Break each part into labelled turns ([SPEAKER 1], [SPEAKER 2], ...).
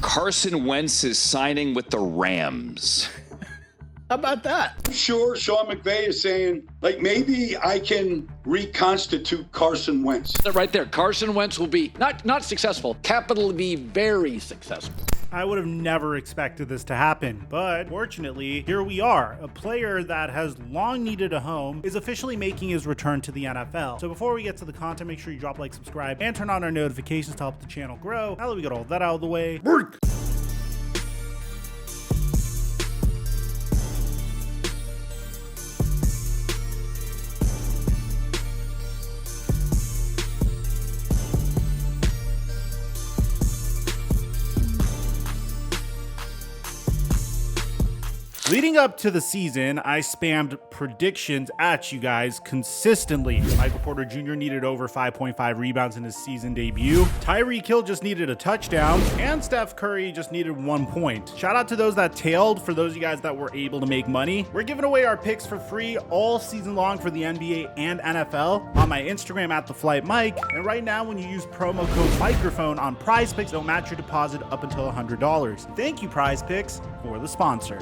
[SPEAKER 1] Carson Wentz is signing with the Rams.
[SPEAKER 2] How about that?
[SPEAKER 3] I'm sure Sean McVay is saying, like, maybe I can reconstitute Carson Wentz.
[SPEAKER 2] Right there. Carson Wentz will be not successful, capital V, very successful.
[SPEAKER 4] I would have never expected this to happen, but fortunately, here we are. A player that has long needed a home is officially making his return to the NFL. So before we get to the content, make sure you drop a like, subscribe, and turn on our notifications to help the channel grow. Now that we got all that out of the way, work! Leading up to the season, I spammed predictions at you guys consistently. Michael Porter Jr. needed over 5.5 rebounds in his season debut. Tyreek Hill just needed a touchdown, and Steph Curry just needed 1 point. Shout out to those that tailed. For those of you guys that were able to make money, we're giving away our picks for free all season long for the NBA and NFL on my Instagram at @TheFlightMike. And right now, when you use promo code Mikerophone on Prize Picks, they'll match your deposit up until $100. Thank you, Prize Picks, for the sponsor.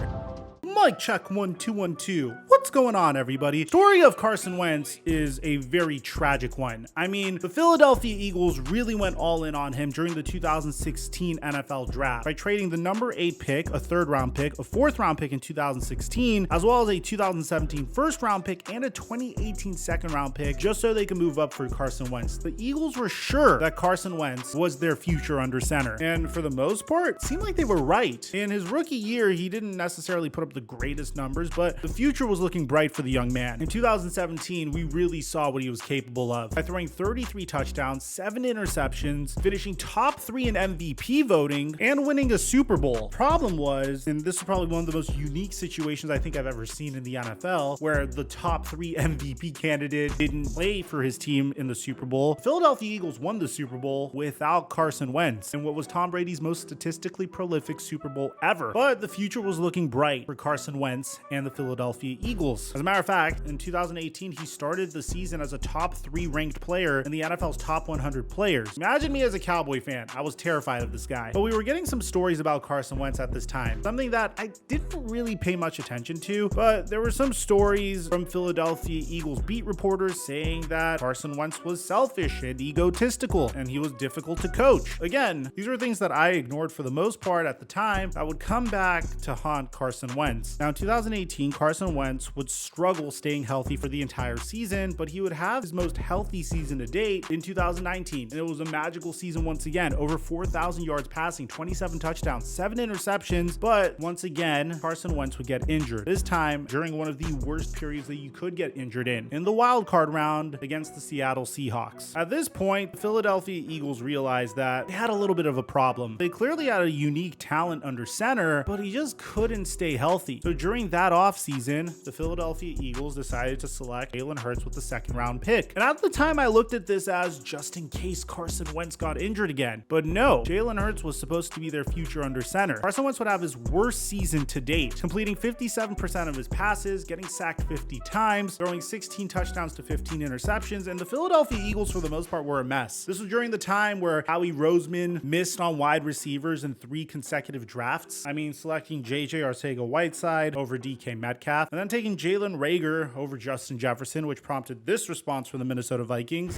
[SPEAKER 4] Mic check 1 2 1 2. What's going on, everybody? Story of Carson Wentz is a very tragic one. I mean, the Philadelphia Eagles really went all in on him during the 2016 NFL draft by trading the number 8 pick, a 3rd round pick, a 4th round pick in 2016, as well as a 2017 1st round pick and a 2018 2nd round pick, just so they could move up for Carson Wentz. The Eagles were sure that Carson Wentz was their future under center, and for the most part, it seemed like they were right. In his rookie year, he didn't necessarily put up the greatest numbers, but the future was looking bright for the young man. In 2017, we really saw what he was capable of by throwing 33 touchdowns, 7 interceptions, finishing top 3 in MVP voting, and winning a Super Bowl. Problem was, and this is probably one of the most unique situations I think I've ever seen in the NFL, where the top 3 MVP candidate didn't play for his team in the Super Bowl. Philadelphia Eagles won the Super Bowl without Carson Wentz, and what was Tom Brady's most statistically prolific Super Bowl ever. But the future was looking bright for Carson Wentz and the Philadelphia Eagles. As a matter of fact, in 2018, he started the season as a top 3 ranked player in the NFL's top 100 players. Imagine me as a Cowboy fan. I was terrified of this guy. But we were getting some stories about Carson Wentz at this time, something that I didn't really pay much attention to, but there were some stories from Philadelphia Eagles beat reporters saying that Carson Wentz was selfish and egotistical, and he was difficult to coach. Again, these were things that I ignored for the most part at the time that would come back to haunt Carson Wentz. Now, in 2018, Carson Wentz would struggle staying healthy for the entire season, but he would have his most healthy season to date in 2019. And it was a magical season once again, over 4,000 yards passing, 27 touchdowns, 7 interceptions. But once again, Carson Wentz would get injured, this time during one of the worst periods that you could get injured in the wild card round against the Seattle Seahawks. At this point, the Philadelphia Eagles realized that they had a little bit of a problem. They clearly had a unique talent under center, but he just couldn't stay healthy. So during that offseason, the Philadelphia Eagles decided to select Jalen Hurts with the 2nd round pick. And at the time, I looked at this as just in case Carson Wentz got injured again. But no, Jalen Hurts was supposed to be their future under center. Carson Wentz would have his worst season to date, completing 57% of his passes, getting sacked 50 times, throwing 16 touchdowns to 15 interceptions, and the Philadelphia Eagles, for the most part, were a mess. This was during the time where Howie Roseman missed on wide receivers in 3 consecutive drafts. I mean, selecting JJ Arcega-Whiteside over DK Metcalf, and then taking Jalen Reagor over Justin Jefferson, which prompted this response from the Minnesota Vikings.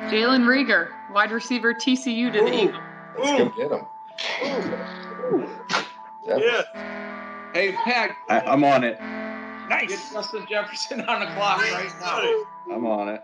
[SPEAKER 5] Jalen Reagor, wide receiver TCU to the Eagles.
[SPEAKER 6] Let's go get him.
[SPEAKER 7] Yeah. Hey, Pack.
[SPEAKER 6] I'm on it.
[SPEAKER 7] Nice. Get Justin Jefferson on the clock right now.
[SPEAKER 6] I'm on it.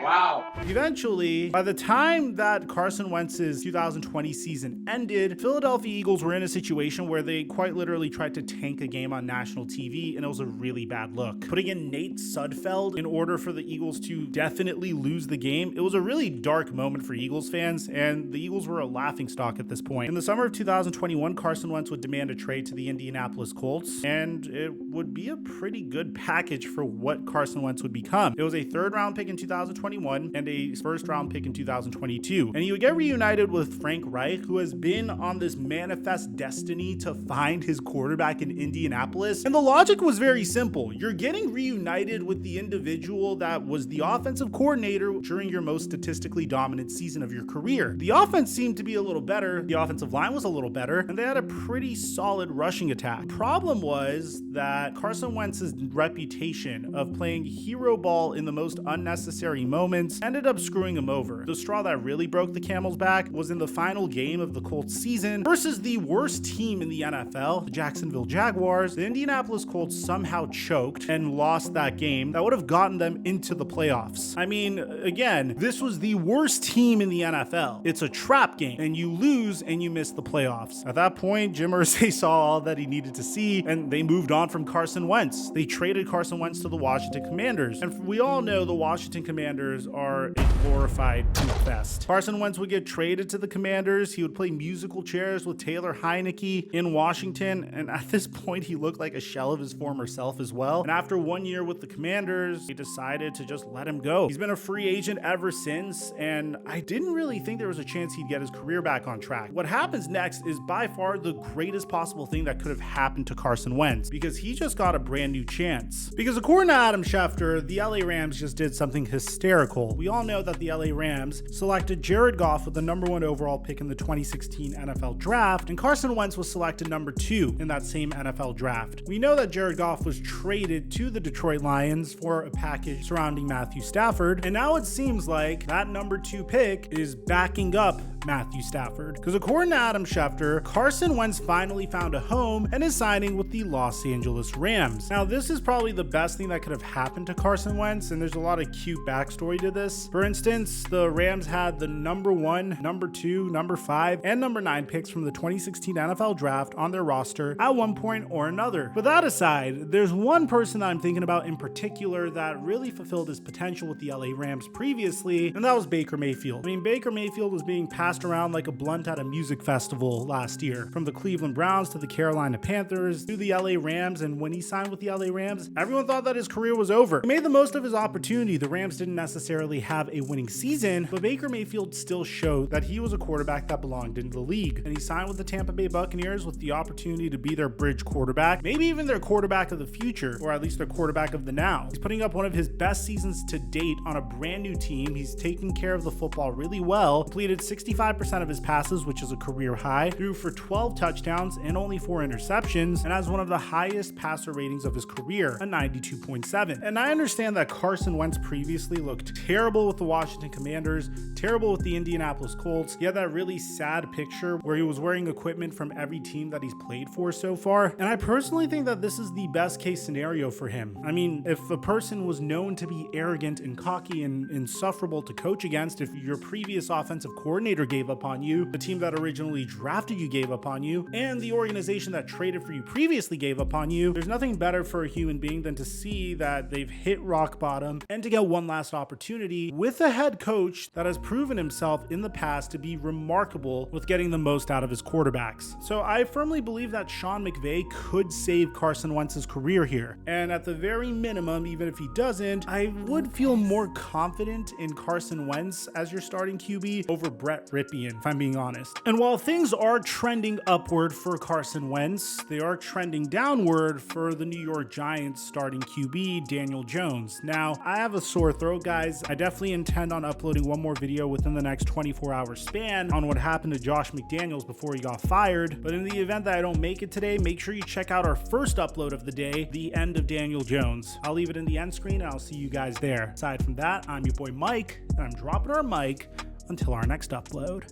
[SPEAKER 7] Wow.
[SPEAKER 4] Eventually, by the time that Carson Wentz's 2020 season ended, Philadelphia Eagles were in a situation where they quite literally tried to tank a game on national TV, and it was a really bad look. Putting in Nate Sudfeld in order for the Eagles to definitely lose the game, it was a really dark moment for Eagles fans, and the Eagles were a laughingstock at this point. In the summer of 2021, Carson Wentz would demand a trade to the Indianapolis Colts, and it would be a pretty good package for what Carson Wentz would become. It was a 3rd round pick in 2021, 2021 and a first round pick in 2022. And he would get reunited with Frank Reich, who has been on this manifest destiny to find his quarterback in Indianapolis. And the logic was very simple. You're getting reunited with the individual that was the offensive coordinator during your most statistically dominant season of your career. The offense seemed to be a little better, the offensive line was a little better, and they had a pretty solid rushing attack. Problem was that Carson Wentz's reputation of playing hero ball in the most unnecessary moments ended up screwing him over. The straw that really broke the camel's back was in the final game of the Colts season versus the worst team in the NFL, the Jacksonville Jaguars. The Indianapolis Colts somehow choked and lost that game that would have gotten them into the playoffs. I mean, again, this was the worst team in the NFL. It's a trap game, and you lose and you miss the playoffs. At that point, Jim Irsay saw all that he needed to see, and they moved on from Carson Wentz. They traded Carson Wentz to the Washington Commanders, and we all know the Washington Commanders are a glorified poop fest. Carson Wentz would get traded to the Commanders. He would play musical chairs with Taylor Heineke in Washington, and at this point, he looked like a shell of his former self as well. And after 1 year with the Commanders, they decided to just let him go. He's been a free agent ever since, and I didn't really think there was a chance he'd get his career back on track. What happens next is by far the greatest possible thing that could have happened to Carson Wentz, because he just got a brand new chance. Because according to Adam Schefter, the LA Rams just did something hysterical. We all know that the LA Rams selected Jared Goff with the #1 overall pick in the 2016 NFL draft, and Carson Wentz was selected #2 in that same NFL draft. We know that Jared Goff was traded to the Detroit Lions for a package surrounding Matthew Stafford, and now it seems like that #2 pick is backing up Matthew Stafford. Because according to Adam Schefter, Carson Wentz finally found a home and is signing with the Los Angeles Rams. Now, this is probably the best thing that could have happened to Carson Wentz, and there's a lot of cute backstory to this. For instance, the Rams had the #1, #2, #5, and #9 picks from the 2016 NFL draft on their roster at one point or another. But that aside, there's one person that I'm thinking about in particular that really fulfilled his potential with the LA Rams previously, and that was Baker Mayfield. I mean, Baker Mayfield was being passed around like a blunt at a music festival last year, from the Cleveland Browns to the Carolina Panthers to the LA Rams, and when he signed with the LA Rams, everyone thought that his career was over. He made the most of his opportunity. The Rams didn't necessarily have a winning season, but Baker Mayfield still showed that he was a quarterback that belonged in the league, and he signed with the Tampa Bay Buccaneers with the opportunity to be their bridge quarterback, maybe even their quarterback of the future, or at least their quarterback of the now. He's putting up one of his best seasons to date on a brand new team. He's taking care of the football really well, completed 65% of his passes, which is a career high, threw for 12 touchdowns and only 4 interceptions, and has one of the highest passer ratings of his career, a 92.7. And I understand that Carson Wentz previously looked terrible with the Washington Commanders, terrible with the Indianapolis Colts. He had that really sad picture where he was wearing equipment from every team that he's played for so far, and I personally think that this is the best case scenario for him. I mean, if a person was known to be arrogant and cocky and insufferable to coach against, if your previous offensive coordinator gave up on you, the team that originally drafted you gave up on you, and the organization that traded for you previously gave up on you, there's nothing better for a human being than to see that they've hit rock bottom and to get one last opportunity with a head coach that has proven himself in the past to be remarkable with getting the most out of his quarterbacks. So I firmly believe that Sean McVay could save Carson Wentz's career here. And at the very minimum, even if he doesn't, I would feel more confident in Carson Wentz as your starting QB over Brett Ripien, if I'm being honest. And while things are trending upward for Carson Wentz, they are trending downward for the New York Giants starting QB, Daniel Jones. Now, I have a sore throat, guys. I definitely intend on uploading one more video within the next 24-hour span on what happened to Josh McDaniels before he got fired. But in the event that I don't make it today, make sure you check out our first upload of the day, the end of Daniel Jones. I'll leave it in the end screen and I'll see you guys there. Aside from that, I'm your boy Mike, and I'm dropping our mic until our next upload.